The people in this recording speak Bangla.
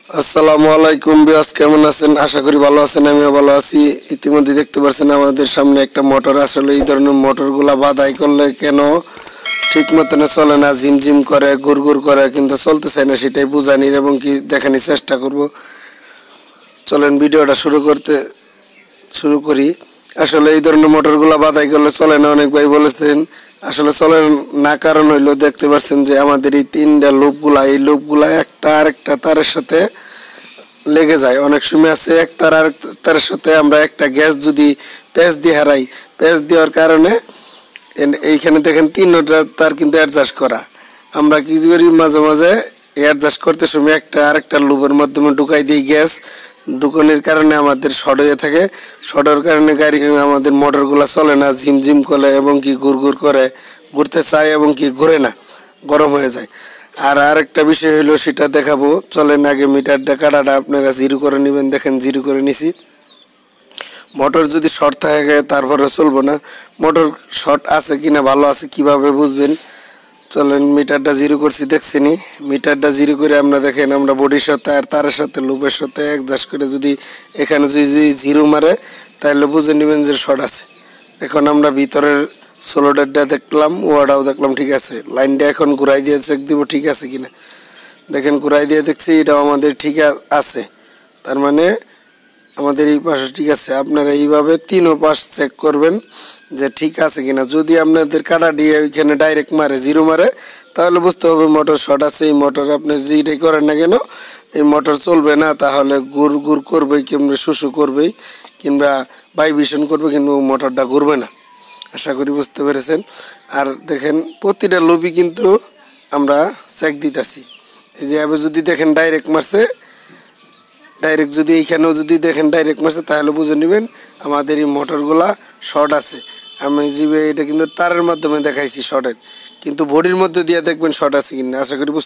আসসালামু আলাইকুম বিয়াস, কেমন আছেন? আশা করি ভালো আছেন। আমিও ভালো আছি। ইতিমধ্যে দেখতে পাচ্ছেন আমাদের সামনে একটা মোটর। আসলে এই ধরনের মোটরগুলা বাদাই করলে কেন ঠিক মতন চলে না, ঝিমঝিম করে, গুড়গুড় করে, কিন্তু চলতে চায় না, সেটাই বুঝানির এবং কি দেখানোর চেষ্টা করব। চলেন ভিডিওটা শুরু করি। আসলে এই ধরনের মোটরগুলা বাদাই করলে চলে না, অনেক ভাই বলেছেন। আসলে চলে না কারণ হইলো, দেখতে পাচ্ছেন যে আমাদের এই তিনটা লুপগুলা একটা আরেকটা তারের সাথে লেগে যায়। অনেক সময় আছে এক তার আর তারের সাথে আমরা একটা গ্যাস যদি প্যাচ দিয়ে হারাই, প্যাচ দেওয়ার কারণে এইখানে দেখেন তিনটা তার কিন্তু অ্যাডজাস্ট করা। আমরা কি করি, মাঝে মাঝে অ্যাডজাস্ট করতে সময় একটা আরেকটা লুপের মাধ্যমে ঢুকাই দিই গ্যাস। ঢুকানোর কারণে আমাদের শর্ট হয়ে থাকে। শর্টের কারণে গাড়ি আমাদের মোটরগুলো চলে না, ঝিমঝিম করে এবং কি গুড়গুড় করে, ঘুরতে চায় এবং কি ঘুরে না, গরম হয়ে যায়। আর আরেকটা বিষয় হলো, সেটা দেখাবো। চলেন আগে মিটারটা কাটাটা আপনারা জিরো করে নেবেন। দেখেন জিরো করে নিছি। মোটর যদি শর্ট থাকে তারপরে চলবো না। মোটর শর্ট আছে কিনা, ভালো আছে কিভাবে বুঝবেন? চলেন মিটারটা জিরো করছি, দেখছিনি। মিটারটা জিরো করে আমরা দেখেন, আমরা বডির সাথে আর তারের সাথে লুপের সাথে অ্যাডজাস্ট করে যদি এখানে যদি জিরো মারে, তাহলে বুঝে নেবেন যে শর্ট আছে। এখন আমরা ভিতরের সোলোডারটা দেখলাম, ওয়াটাও দেখলাম, ঠিক আছে। লাইনটা এখন ঘুরাই দিয়ে চেক দিব ঠিক আছে কিনা। দেখেন ঘুরাই দিয়ে দেখছি, এটাও আমাদের ঠিক আছে। তার মানে আমাদের এই পাশে ঠিক আছে। আপনারা এইভাবে তিনও পাশ চেক করবেন যে ঠিক আছে কিনা। যদি আপনাদের কাটা দিয়ে ওইখানে ডাইরেক্ট মারে, জিরো মারে, তাহলে বুঝতে হবে মোটর শর্ট আছে। এই মোটর আপনি যেটাই করেন না কেন, এই মোটর চলবে না। তাহলে গুড় গুড় করবেই, কিংবা শুশু করবেই, কিংবা ভাইব্রেশন করবে, কিন্তু মোটরটা ঘুরবে না। আশা করি বুঝতে পেরেছেন। আর দেখেন প্রতিটা লুপই কিন্তু আমরা চেক দিতেছি। এই যে যদি দেখেন ডাইরেক্ট মারছে, ডাইরেক্ট যদি এইখানেও যদি দেখেন ডাইরেক্ট মারছে, তাহলে বুঝে নেবেন আমাদের এই মোটরগুলা শর্ট আছে। আমি এটা কিন্তু তারের মাধ্যমে দেখাইছি শর্টের, কিন্তু বডির মধ্যে দিয়ে দেখবেন শর্ট আছে কিনা। আশা করি বুঝতে